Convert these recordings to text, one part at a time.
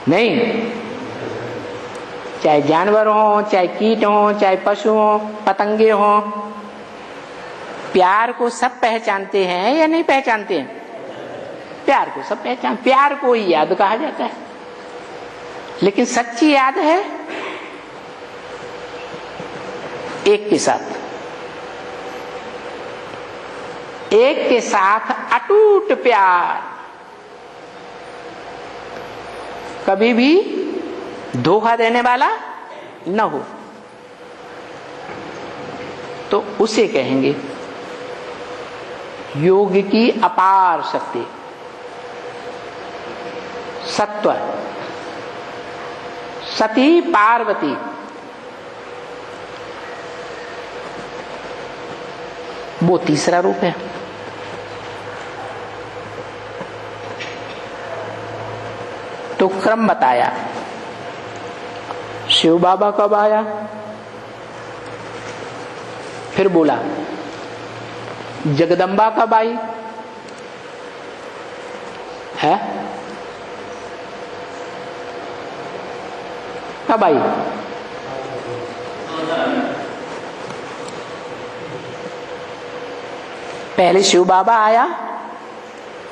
नहीं, चाहे जानवर हो, चाहे कीट हो, चाहे पशु हो, पतंगे हो, प्यार को सब पहचानते हैं या नहीं पहचानते हैं? प्यार को सब पहचान, प्यार को ही याद कहा जाता है। लेकिन सच्ची याद है एक के साथ, एक के साथ अटूट प्यार, कभी भी धोखा देने वाला न हो, तो उसे कहेंगे योग की अपार शक्ति, सत्व, सती पार्वती। वो तीसरा रूप है। तो क्रम बताया, शिव बाबा कब आया, फिर बोला जगदम्बा कब आई है, कब आई? पहले शिव बाबा आया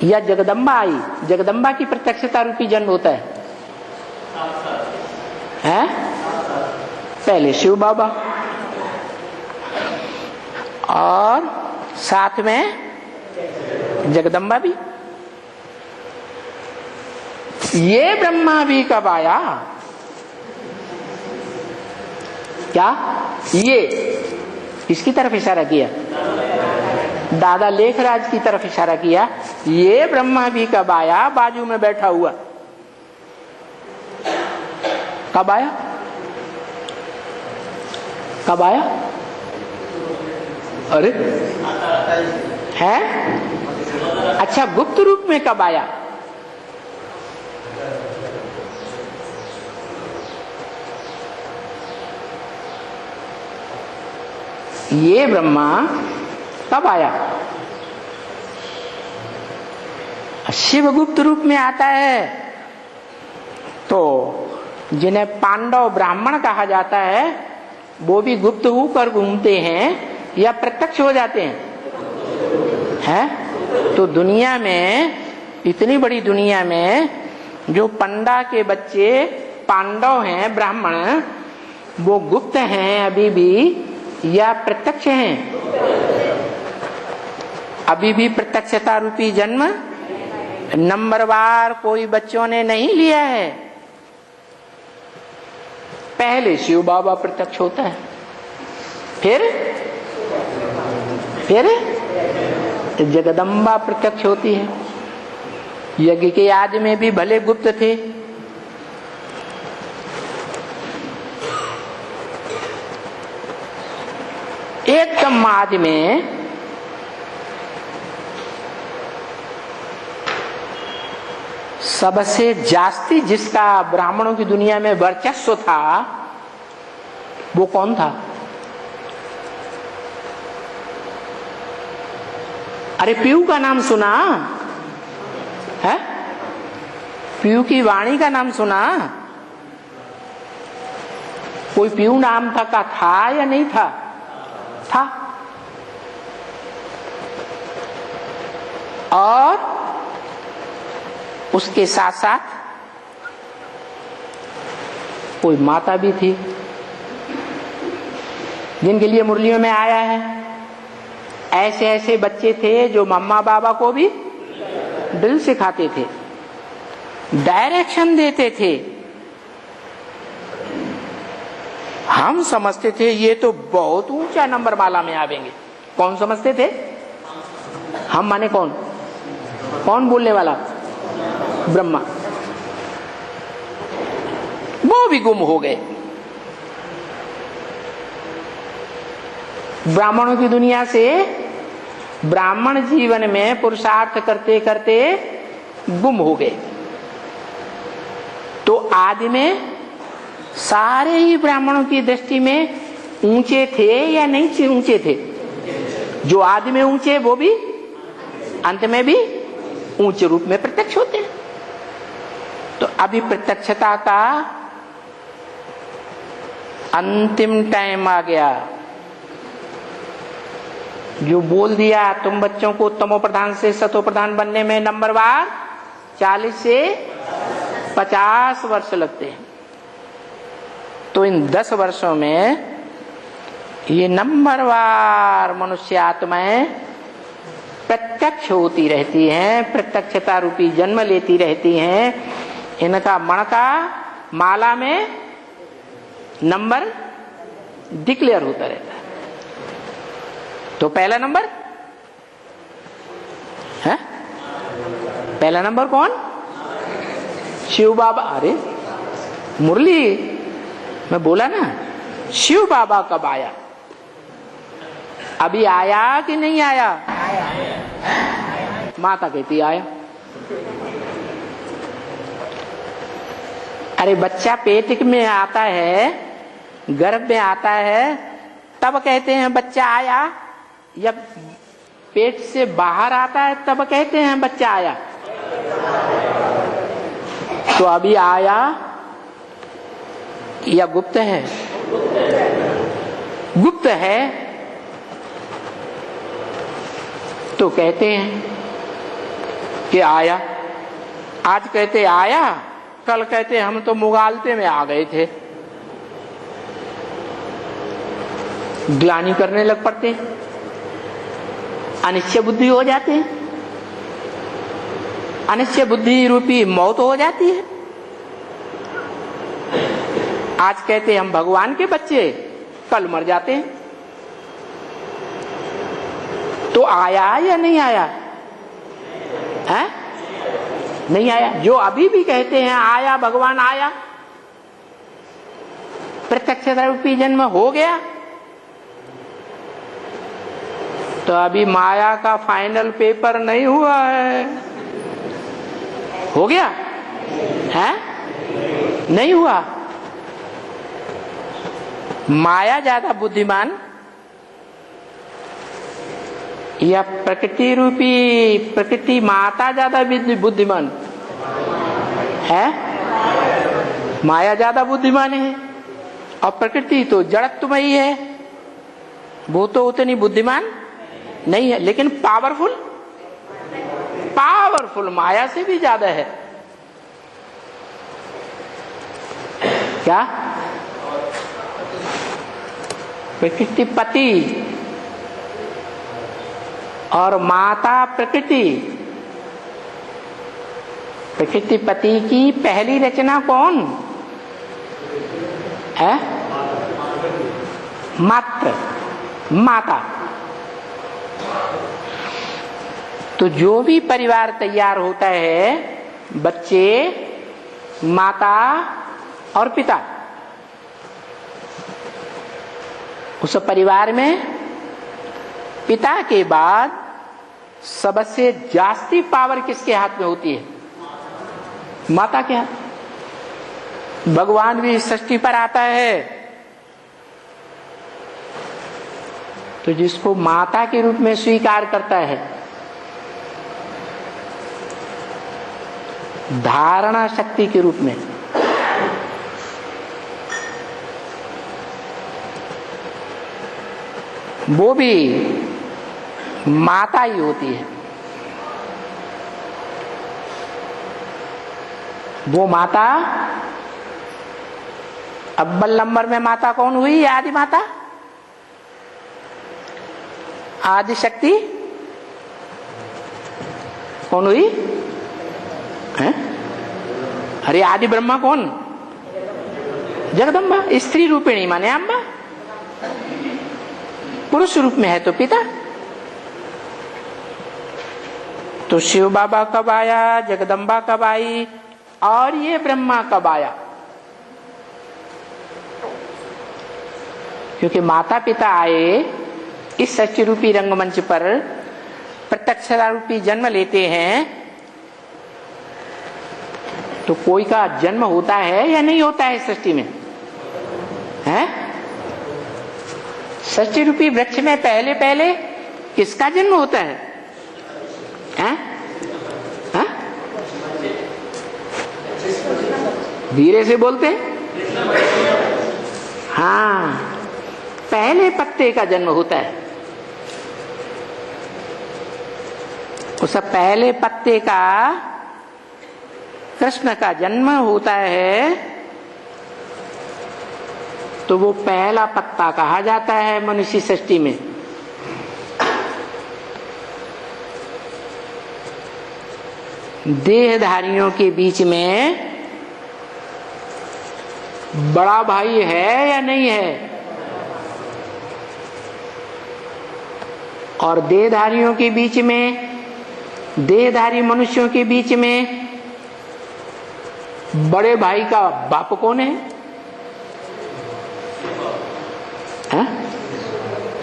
या जगदम्बा आई? जगदम्बा की प्रत्यक्षता रूपी जन्म होता है? पहले शिव बाबा और साथ में जगदम्बा भी। ये ब्रह्मा भी कब आया? क्या ये इसकी तरफ इशारा किया? दादा लेखराज की तरफ इशारा किया। ये ब्रह्मा भी कब आया? बाजू में बैठा हुआ कब आया? कब आया? अरे है? अच्छा, गुप्त रूप में कब आया? ये ब्रह्मा कब आया? शिव गुप्त रूप में आता है। तो जिन्हें पांडव ब्राह्मण कहा जाता है वो भी गुप्त होकर घूमते हैं या प्रत्यक्ष हो जाते हैं? तो दुनिया में, इतनी बड़ी दुनिया में जो पंडा के बच्चे पांडव हैं, ब्राह्मण, वो गुप्त हैं अभी भी या प्रत्यक्ष हैं? अभी भी प्रत्यक्षता रूपी जन्म नंबरवार कोई बच्चों ने नहीं लिया है। पहले शिव बाबा प्रत्यक्ष होता है, फिर जगदम्बा प्रत्यक्ष होती है। यज्ञ के आदि में भी भले गुप्त थे, एकदम आदि में सबसे जास्ती जिसका ब्राह्मणों की दुनिया में वर्चस्व था वो कौन था? अरे पीयू का नाम सुना है? पीयू की वाणी का नाम सुना? कोई पीयू नाम का था या नहीं था? था। और उसके साथ साथ कोई माता भी थी जिनके लिए मुरलियों में आया है। ऐसे ऐसे बच्चे थे जो मम्मा बाबा को भी दिल सिखाते थे, डायरेक्शन देते थे। हम समझते थे ये तो बहुत ऊंचा नंबर माला में आवेंगे। कौन समझते थे? हम माने कौन? कौन बोलने वाला? ब्रह्मा। वो भी गुम हो गए। ब्राह्मणों की दुनिया से ब्राह्मण जीवन में पुरुषार्थ करते करते गुम हो गए। तो आदि में सारे ही ब्राह्मणों की दृष्टि में ऊंचे थे या नहीं ऊंचे थे? जो आदि में ऊंचे वो भी अंत में भी ऊंचे रूप में प्रत्यक्ष होते हैं। तो अभी प्रत्यक्षता का अंतिम टाइम आ गया। जो बोल दिया तुम बच्चों को तमो प्रधान से सतो प्रधान बनने में नंबरवार 40 से 50 वर्ष लगते हैं। तो इन 10 वर्षों में ये नंबरवार मनुष्य आत्माएं प्रत्यक्ष होती रहती हैं, प्रत्यक्षता रूपी जन्म लेती रहती हैं। इनका मणका माला में नंबर डिक्लेयर होता रहता है। तो पहला नंबर है, पहला नंबर कौन? शिव बाबा। अरे मुरली मैं बोला ना, शिव बाबा कब आया? अभी आया कि नहीं आया? माता कहती आया। अरे बच्चा पेट में आता है, गर्भ में आता है, तब कहते हैं बच्चा आया, या पेट से बाहर आता है तब कहते हैं बच्चा आया? तो अभी आया या गुप्त है? गुप्त है तो कहते हैं कि आया। आज कहते आया, कल कहते हम तो मुगालते में आ गए थे। ग्लानि करने लग पड़ते हैं, अनिश्चय बुद्धि हो जाते हैं, अनिश्चय बुद्धि रूपी मौत हो जाती है। आज कहते हम भगवान के बच्चे, कल मर जाते हैं। तो आया या नहीं आया? है? नहीं आया। जो अभी भी कहते हैं आया, भगवान आया, प्रत्यक्ष रूपी जन्म हो गया, तो अभी माया का फाइनल पेपर नहीं हुआ है। हो गया है? नहीं हुआ। माया ज्यादा बुद्धिमान या प्रकृति रूपी प्रकृति माता ज्यादा बुद्धिमान है? माया ज्यादा बुद्धिमान है और प्रकृति तो जड़त्वमयी है, वो तो उतनी बुद्धिमान नहीं है, लेकिन पावरफुल, पावरफुल माया से भी ज्यादा है। क्या? प्रकृति पति और माता प्रकृति। प्रकृति पति की पहली रचना कौन है? मात्र, माता। तो जो भी परिवार तैयार होता है, बच्चे, माता और पिता, उस परिवार में पिता के बाद सबसे जास्ती पावर किसके हाथ में होती है? माता के हाथ। भगवान भी सृष्टि पर आता है तो जिसको माता के रूप में स्वीकार करता है, धारणा शक्ति के रूप में, वो भी माता ही होती है। वो माता अव्वल नंबर में माता कौन हुई? आदि माता, आदि शक्ति कौन हुई है? अरे आदि ब्रह्मा कौन? जगदम्बा। स्त्री रूपिणी माने अम्बा, पुरुष रूप में है तो पिता। तो शिव बाबा कब आया, जगदम्बा कब आई और ये ब्रह्मा कब आया? क्योंकि माता पिता आए इस सच्ची रूपी रंगमंच पर, प्रत्यक्षता रूपी जन्म लेते हैं, तो कोई का जन्म होता है या नहीं होता है सृष्टि में? है? सृष्टि रूपी वृक्ष में पहले पहले किसका जन्म होता है? हैं? हैं? धीरे से बोलते। हाँ, पहले पत्ते का जन्म होता है। उस पहले पत्ते का कृष्ण का जन्म होता है, तो वो पहला पत्ता कहा जाता है मनुष्य सृष्टि में। देहधारियों के बीच में बड़ा भाई है या नहीं है? और देहधारियों के बीच में, देहधारी मनुष्यों के बीच में बड़े भाई का बाप कौन है?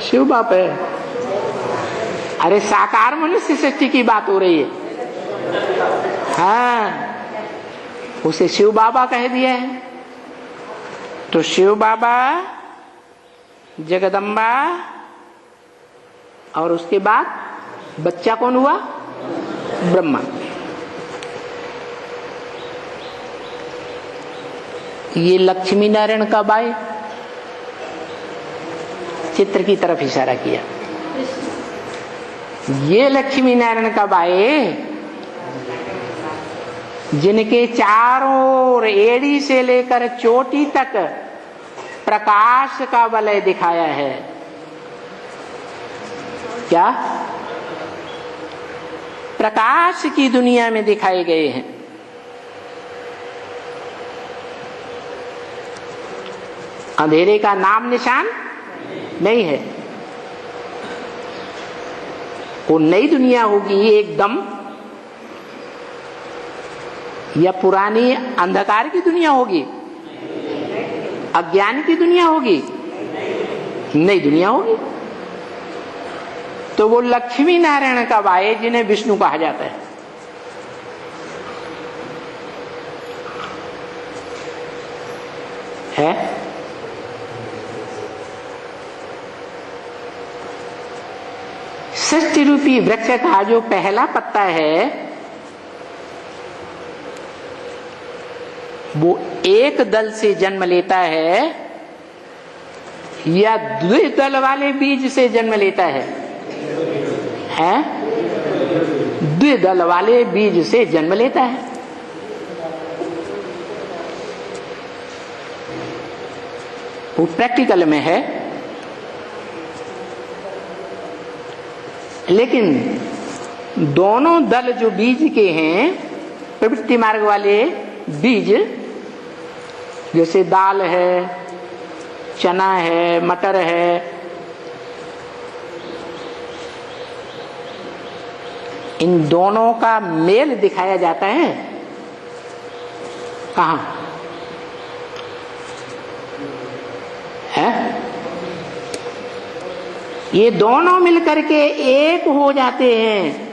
शिव बाप है। अरे साकार मनुष्य सृष्टि की बात हो रही है। हाँ, उसे शिव बाबा कह दिया है। तो शिव बाबा, जगदम्बा, और उसके बाद बच्चा कौन हुआ? ब्रह्मा। ये लक्ष्मी नारायण कब आए? चित्र की तरफ इशारा किया। ये लक्ष्मी नारायण कब आए? जिनके चारों ओर एड़ी से लेकर चोटी तक प्रकाश का वलय दिखाया है। क्या? प्रकाश की दुनिया में दिखाए गए हैं। अंधेरे का नाम निशान नहीं है। वो नई दुनिया होगी एकदम, या पुरानी अंधकार की दुनिया होगी? अज्ञान की दुनिया होगी? नई दुनिया होगी। तो वो लक्ष्मी नारायण कब आए जिन्हें विष्णु कहा जाता है? सृष्टि रूपी वृक्ष का जो पहला पत्ता है, वो एक दल से जन्म लेता है या द्विदल वाले बीज से जन्म लेता है? द्विदल वाले बीज से जन्म लेता है। वो प्रैक्टिकल में है। लेकिन दोनों दल जो बीज के हैं, प्रवृत्ति मार्ग वाले बीज, जैसे दाल है, चना है, मटर है, इन दोनों का मेल दिखाया जाता है कहां? ये दोनों मिलकर के एक हो जाते हैं।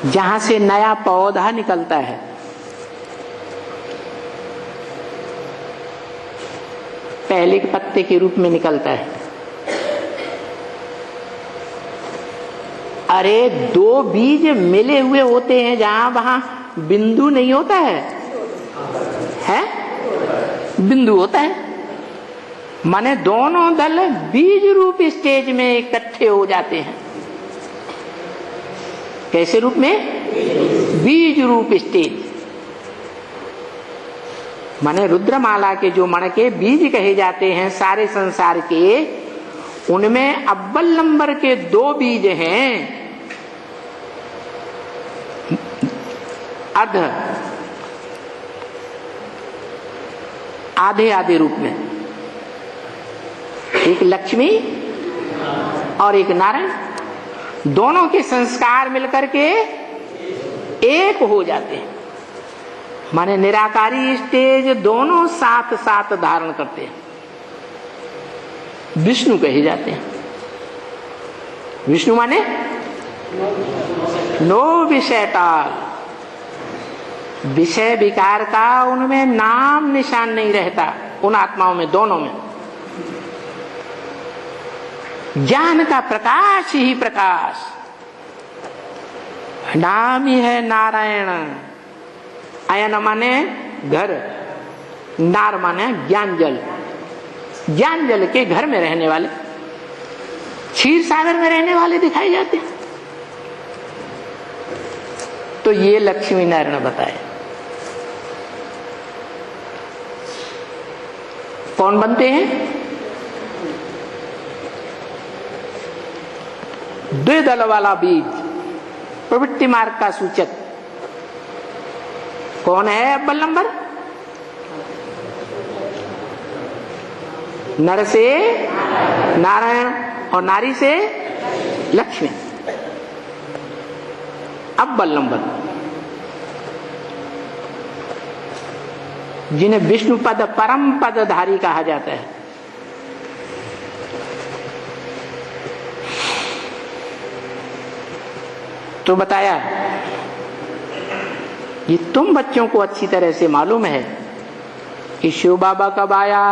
जहां से नया पौधा निकलता है। पहले के पत्ते के रूप में निकलता है। अरे दो बीज मिले हुए होते हैं, जहां वहां बिंदु नहीं होता है? बिंदु होता है। माने दोनों दल बीज रूप स्टेज में इकट्ठे हो जाते हैं। कैसे रूप में? बीज रूप स्टेज। माने रुद्रमाला के जो मण के बीज कहे जाते हैं सारे संसार के, उनमें अव्वल नंबर के 2 बीज हैं आधे आधे रूप में। एक लक्ष्मी और एक नारायण। दोनों के संस्कार मिलकर के एक हो जाते हैं। माने निराकारी स्टेज दोनों साथ साथ धारण करते हैं। विष्णु कहे जाते हैं। विष्णु माने नो विषयता, विषय विकार का उनमें नाम निशान नहीं रहता। उन आत्माओं में, दोनों में ज्ञान का प्रकाश ही प्रकाश। नाम ही है नारायण। अयन माने घर, नार माने ज्ञान जल, ज्ञान जल के घर में रहने वाले, क्षीर सागर में रहने वाले दिखाई जाते हैं। तो ये लक्ष्मी नारायण बताए। कौन बनते हैं? द्विदल वाला बीज, प्रवृत्ति मार्ग का सूचक। कौन है अव्वल नंबर? नर से नारायण और नारी से लक्ष्मी, अव्वल नंबर। जिन्हें विष्णु पद परम पदधारी कहा जाता है। तो बताया ये तुम बच्चों को अच्छी तरह से मालूम है कि शिव बाबा कब आया,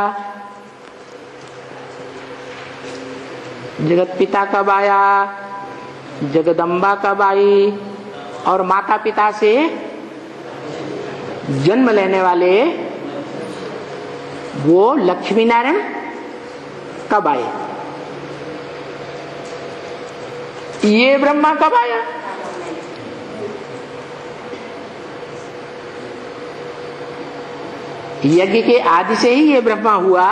जगत पिता कब आया, जगदम्बा कब आई, और माता पिता से जन्म लेने वाले वो लक्ष्मी नारायण कब आए, ये ब्रह्मा कब आया। यज्ञ के आदि से ही ये ब्रह्मा हुआ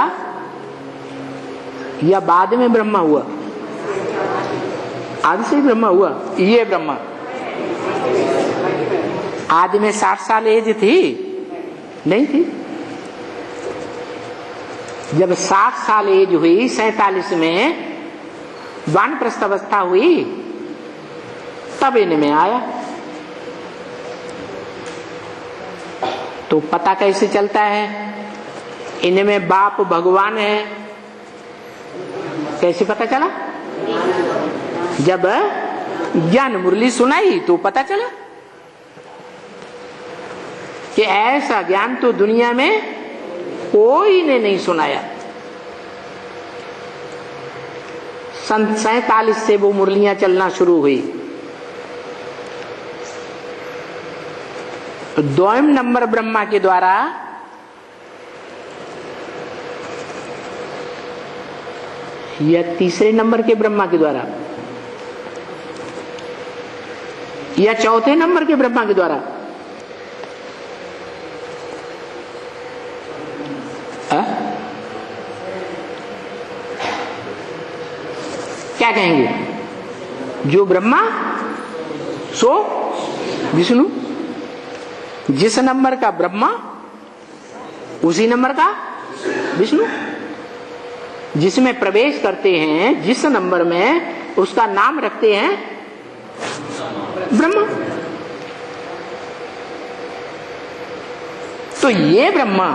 या बाद में ब्रह्मा हुआ? आदि से ही ब्रह्मा हुआ। ये ब्रह्मा आदि में 60 साल एज थी? नहीं थी। जब 60 साल एज हुई, 47 में वानप्रस्थ अवस्था हुई, तब इनमें आया। तो पता कैसे चलता है इनमें बाप भगवान है? कैसे पता चला? जब ज्ञान मुरली सुनाई तो पता चला कि ऐसा ज्ञान तो दुनिया में कोई ने नहीं सुनाया। सन 47 से वो मुरलियां चलना शुरू हुई। द्वयम नंबर ब्रह्मा के द्वारा या तीसरे नंबर के ब्रह्मा के द्वारा या चौथे नंबर के ब्रह्मा के द्वारा? क्या कहेंगे? जो ब्रह्मा सो विष्णु। जिस नंबर का ब्रह्मा उसी नंबर का विष्णु। जिसमें प्रवेश करते हैं, जिस नंबर में, उसका नाम रखते हैं ब्रह्मा। तो ये ब्रह्मा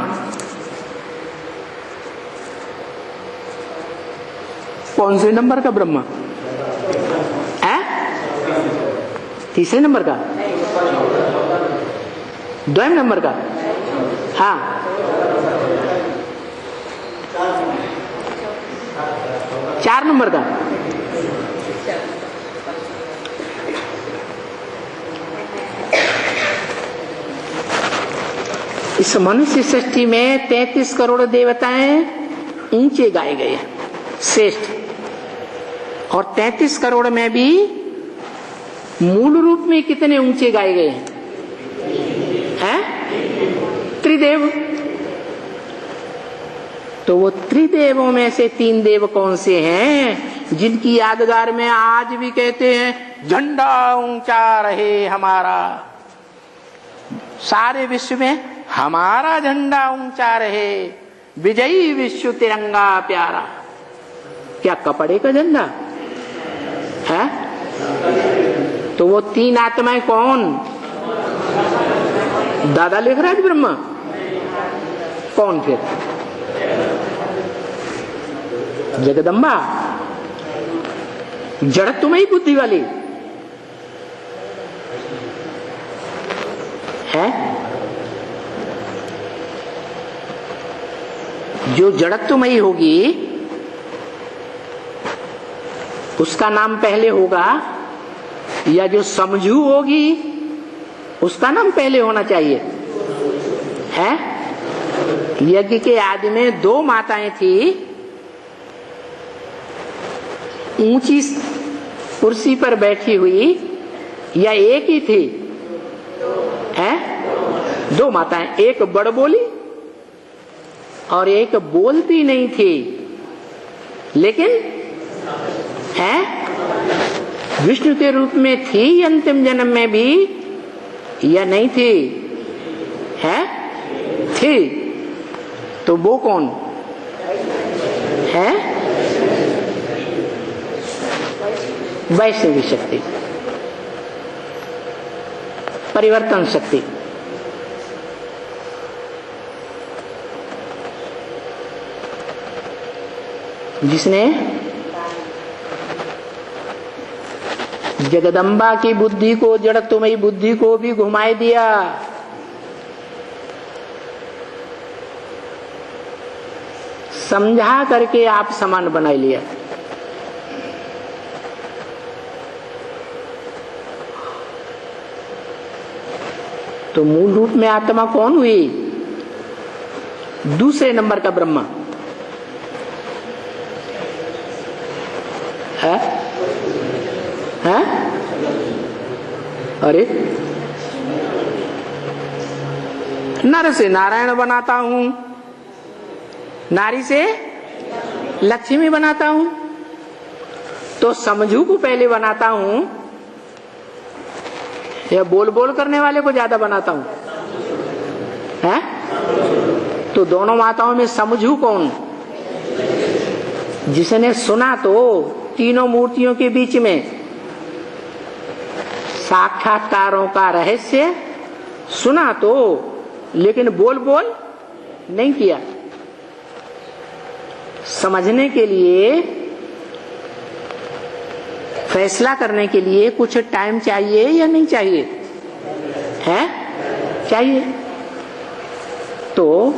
कौन से नंबर का ब्रह्मा है? तीसरे नंबर का, द्वयम नंबर का। हाँ, चार नंबर का। इस मनुष्य सृष्टि में 33 करोड़ देवताएं ऊंचे गाए गए हैं, श्रेष्ठ। और 33 करोड़ में भी मूल रूप में कितने ऊंचे गाए गए हैं? त्रिदेव। तो वो त्रिदेवों में से 3 देव कौन से हैं जिनकी यादगार में आज भी कहते हैं झंडा ऊंचा रहे हमारा, सारे विश्व में हमारा झंडा ऊंचा रहे, विजयी विश्व तिरंगा प्यारा। क्या कपड़े का झंडा है? तो वो 3 आत्माएं कौन? दादा लेखराज ब्रह्मा। कौन फिर? जगदम्बा, जड़त्वमयी बुद्धि वाली है। जो जड़त्वमयी होगी उसका नाम पहले होगा या जो समझू होगी उसका नाम पहले होना चाहिए है? यज्ञ के आदि में 2 माताएं थी, ऊंची कुर्सी पर बैठी हुई, या एक ही थी? है 2 माताएं, एक बड़ बोली और एक बोलती नहीं थी, लेकिन है विष्णु के रूप में थी अंतिम जन्म में भी या नहीं थी? है थी। तो वो कौन है? वैष्णवी शक्ति, परिवर्तन शक्ति। जिसने जगदम्बा की बुद्धि को, जड़त्वमयी बुद्धि को भी घुमाए दिया। समझा करके आप समान बना लिया। तो मूल रूप में आत्मा कौन हुई? दूसरे नंबर का ब्रह्मा है? है? अरे नर से नारायण बनाता हूं, नारी से लक्ष्मी बनाता हूं, तो समझू को पहले बनाता हूं या बोल बोल करने वाले को ज्यादा बनाता हूं? है? तो दोनों माताओं में समझू कौन? जिसने सुना तो तीनों मूर्तियों के बीच में साक्षात्कारों का रहस्य सुना तो, लेकिन बोल बोल नहीं किया। समझने के लिए, फैसला करने के लिए कुछ टाइम चाहिए या नहीं चाहिए? है? चाहिए। तो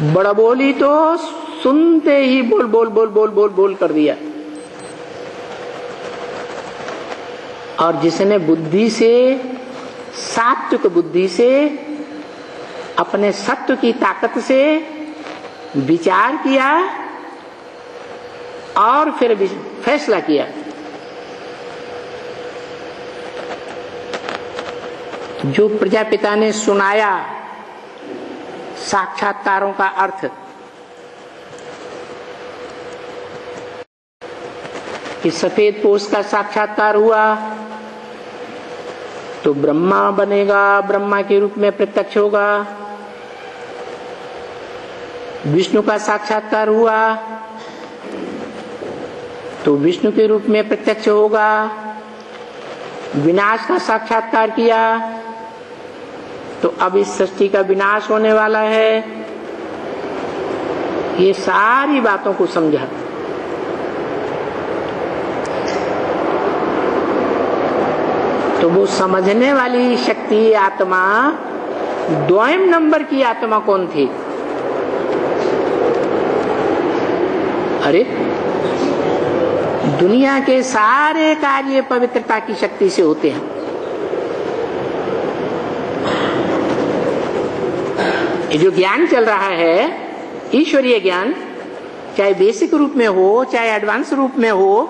बड़ा बोली तो सुनते ही बोल बोल बोल बोल बोल बोल कर दिया, और जिसने बुद्धि से, सात्विक बुद्धि से, अपने सत्व की ताकत से विचार किया और फिर फैसला किया, जो प्रजापिता ने सुनाया साक्षात्कारों का अर्थ, कि सफेद पोष का साक्षात्कार हुआ तो ब्रह्मा बनेगा, ब्रह्मा के रूप में प्रत्यक्ष होगा। विष्णु का साक्षात्कार हुआ तो विष्णु के रूप में प्रत्यक्ष होगा। विनाश का साक्षात्कार किया तो अब इस सृष्टि का विनाश होने वाला है। ये सारी बातों को समझा। तो वो समझने वाली शक्ति, आत्मा, द्वयम नंबर की आत्मा कौन थी? अरे दुनिया के सारे कार्य पवित्रता की शक्ति से होते हैं। ये जो ज्ञान चल रहा है, ईश्वरीय ज्ञान, चाहे बेसिक रूप में हो चाहे एडवांस रूप में हो,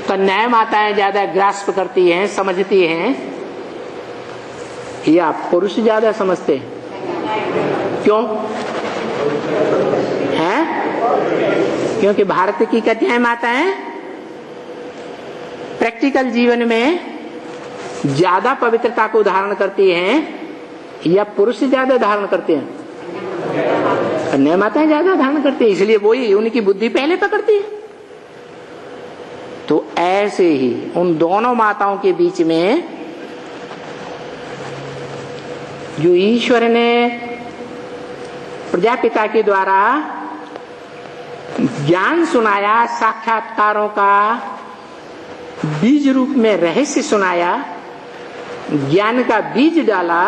कन्याएं माताएं ज्यादा ग्रास्प करती हैं, समझती हैं, या पुरुष ज्यादा समझते हैं? क्यों है? क्योंकि भारत की कन्याएं माताएं प्रैक्टिकल जीवन में ज्यादा पवित्रता को धारण करती हैं या पुरुष ज्यादा धारण करते हैं? कन्या माताएं ज्यादा धारण करती है, इसलिए वही उनकी बुद्धि पहले पकड़ती है। तो ऐसे ही उन दोनों माताओं के बीच में जो ईश्वर ने प्रजापिता के द्वारा ज्ञान सुनाया, साक्षात्कारों का बीज रूप में रहस्य सुनाया, ज्ञान का बीज डाला,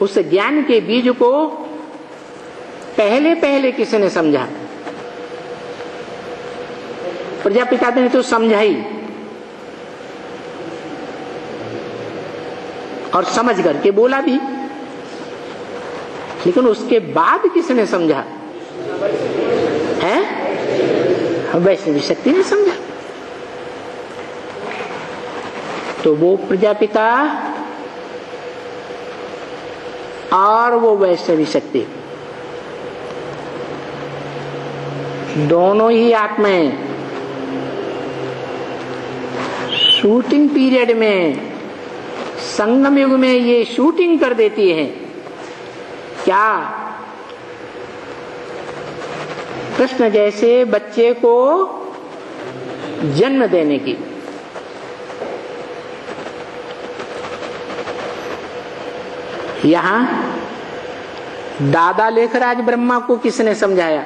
उस ज्ञान के बीज को पहले पहले किसने समझा? प्रजापिता ने तो समझाई और समझ करके बोला भी, लेकिन उसके बाद किसने समझा है? वैष्णवी शक्ति ने समझा। तो वो प्रजापिता और वो वैष्णवी शक्ति दोनों ही आत्माएं शूटिंग पीरियड में, संगम युग में ये शूटिंग कर देती है। क्या? कृष्ण जैसे बच्चे को जन्म देने की। यहां दादा लेखराज ब्रह्मा को किसने समझाया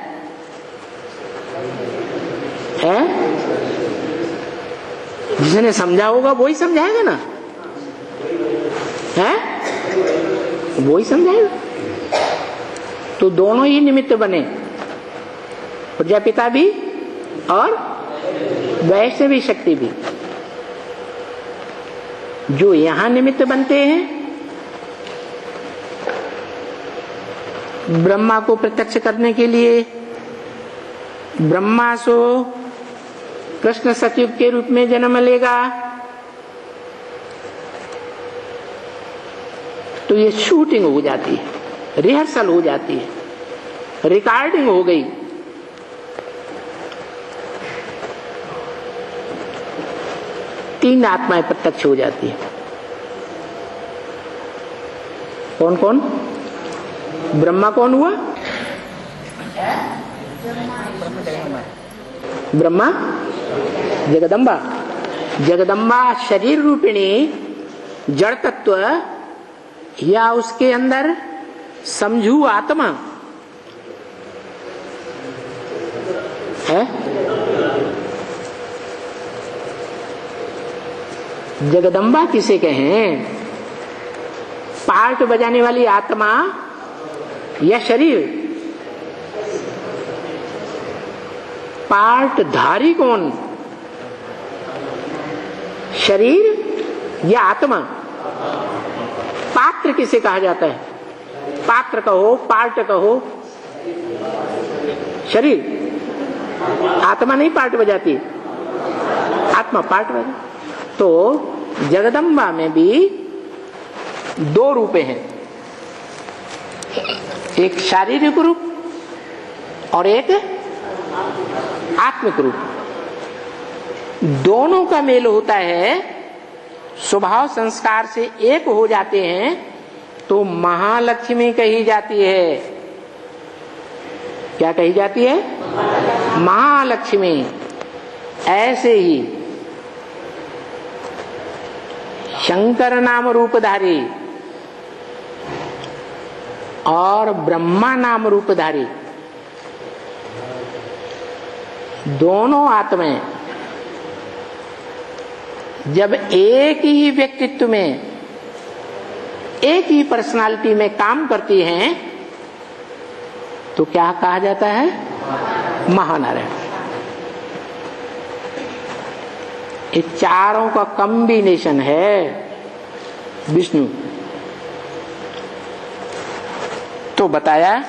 है? जिसने समझा होगा वो ही समझाएगा ना, है? वो ही समझाएगा। तो दोनों ही निमित्त बने, प्रजापिता भी और वैष्णवी शक्ति भी। जो यहां निमित्त बनते हैं ब्रह्मा को प्रत्यक्ष करने के लिए, ब्रह्मा सो कृष्ण सतयुग के रूप में जन्म लेगा, तो ये शूटिंग हो जाती है, रिहर्सल हो जाती है, रिकॉर्डिंग हो गई। तीन आत्माएं प्रत्यक्ष हो जाती है। कौन कौन? ब्रह्मा कौन हुआ? ब्रह्मा जगदम्बा। जगदम्बा शरीर रूपिणी जड़ तत्व या उसके अंदर समझू आत्मा है। जगदम्बा किसे कहें? पार्ट बजाने वाली आत्मा या शरीर? पार्ट धारी कौन? शरीर या आत्मा? पात्र किसे कहा जाता है? पात्र कहो, पार्ट कहो, शरीर। आत्मा नहीं पार्ट बजाती, आत्मा पार्ट बजा। तो जगदम्बा में भी दो रूपे हैं, एक शारीरिक रूप और एक आत्मिक रूप। दोनों का मेल होता है, स्वभाव संस्कार से एक हो जाते हैं तो महालक्ष्मी कही जाती है। क्या कही जाती है? महालक्ष्मी। ऐसे ही शंकर नाम रूपधारी और ब्रह्मा नाम रूपधारी दोनों आत्माएं जब एक ही व्यक्तित्व में, एक ही पर्सनालिटी में काम करती हैं तो क्या कहा जाता है? महानारायण। ये चारों का कॉम्बिनेशन है विष्णु। तो बताया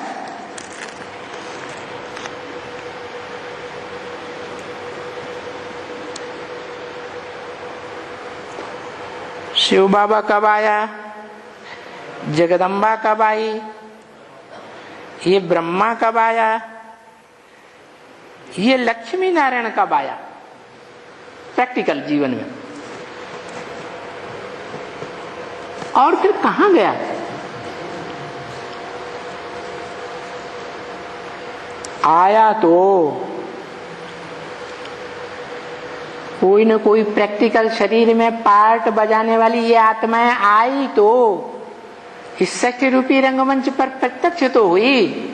शिव बाबा कब आया, जगदम्बा कब आई, ये ब्रह्मा कब आया, ये लक्ष्मी नारायण कब आया प्रैक्टिकल जीवन में, और फिर कहां गया? आया तो कोई न कोई प्रैक्टिकल शरीर में पार्ट बजाने वाली ये आत्माएं आई तो इस सत्य रूपी रंगमंच पर प्रत्यक्ष तो हुई,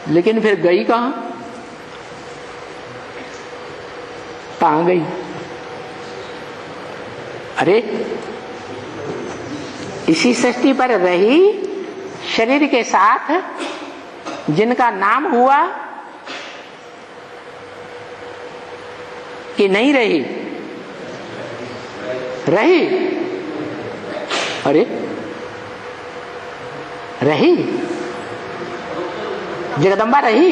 लेकिन फिर गई कहां? कहां गई? अरे इसी सृष्टि पर रही शरीर के साथ, जिनका नाम हुआ कि नहीं रही? रही। अरे रही, जगदम्बा रही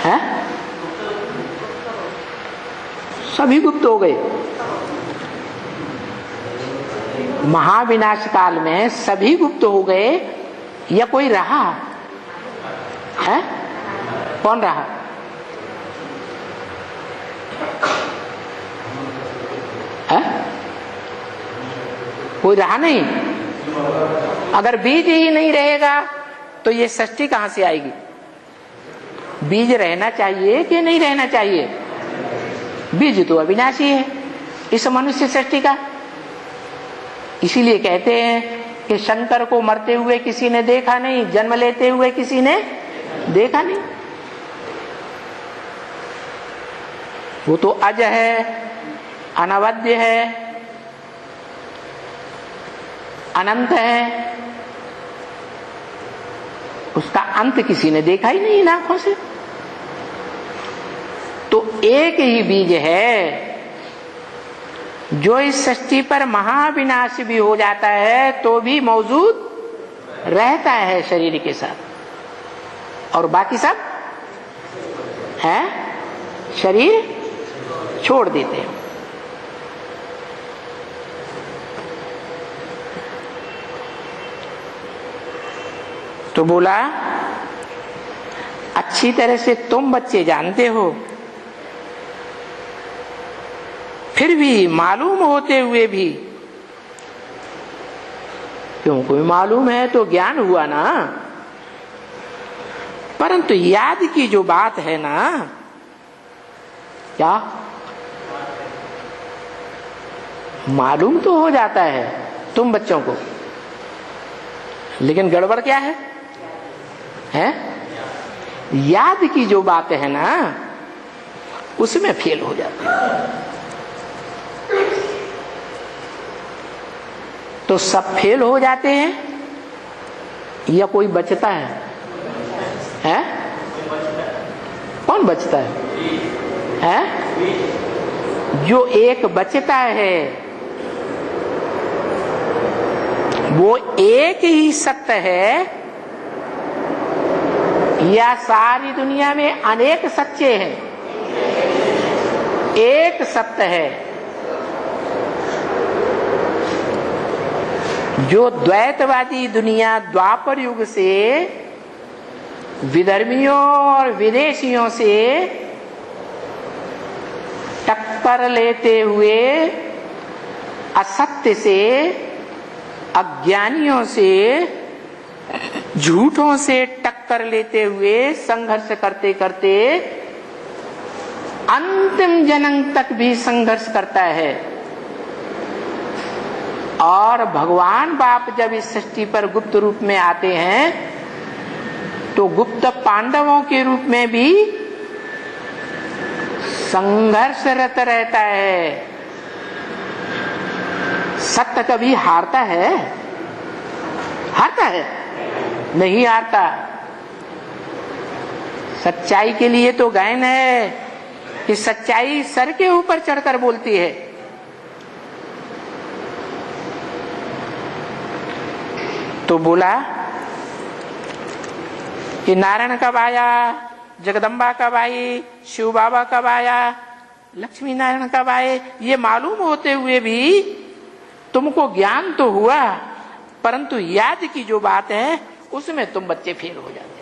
है? सभी गुप्त हो गए। महाविनाश काल में सभी गुप्त हो गए या कोई रहा है? कौन रहा? है? कोई रहा नहीं। अगर बीज ही नहीं रहेगा तो ये सृष्टि कहां से आएगी? बीज रहना चाहिए कि नहीं रहना चाहिए? बीज तो अविनाशी है इस मनुष्य सृष्टि का। इसीलिए कहते हैं कि शंकर को मरते हुए किसी ने देखा नहीं, जन्म लेते हुए किसी ने देखा नहीं। वो तो अज है, अनवद्य है, अनंत है, उसका अंत किसी ने देखा ही नहीं इन आंखों से। तो एक ही बीज है जो इस सृष्टि पर महाविनाश भी हो जाता है तो भी मौजूद रहता है शरीर के साथ, और बाकी सब है शरीर छोड़ देते हैं। तो बोला अच्छी तरह से तुम बच्चे जानते हो, फिर भी मालूम होते हुए भी, क्यों कोई मालूम है तो ज्ञान हुआ ना, परंतु याद की जो बात है ना, क्या मालूम तो हो जाता है तुम बच्चों को, लेकिन गड़बड़ क्या है? याद की जो बात है ना उसमें फेल हो जाते हैं। तो सब फेल हो जाते हैं या कोई बचता है? कौन बचता है? जो एक बचता है वो एक ही सत्य है या सारी दुनिया में अनेक सच्चे हैं? एक सत्य है। जो द्वैतवादी दुनिया द्वापर युग से विधर्मियों और विदेशियों से टक्कर लेते हुए, असत्य से, अज्ञानियों से, झूठों से टक्कर लेते हुए संघर्ष करते करते अंतिम जन्म तक भी संघर्ष करता है, और भगवान बाप जब इस सृष्टि पर गुप्त रूप में आते हैं तो गुप्त पांडवों के रूप में भी संघर्षरत रहता है। सत्य कभी हारता है? हारता है? नहीं हारता। सच्चाई के लिए तो गायन है कि सच्चाई सर के ऊपर चढ़कर बोलती है। तो बोला कि नारायण कब आया, जगदम्बा कब आई, शिव बाबा कब आया, लक्ष्मी नारायण कब आए, ये मालूम होते हुए भी तुमको ज्ञान तो हुआ, परंतु याद की जो बात है उसमें तुम बच्चे फेल हो जाते।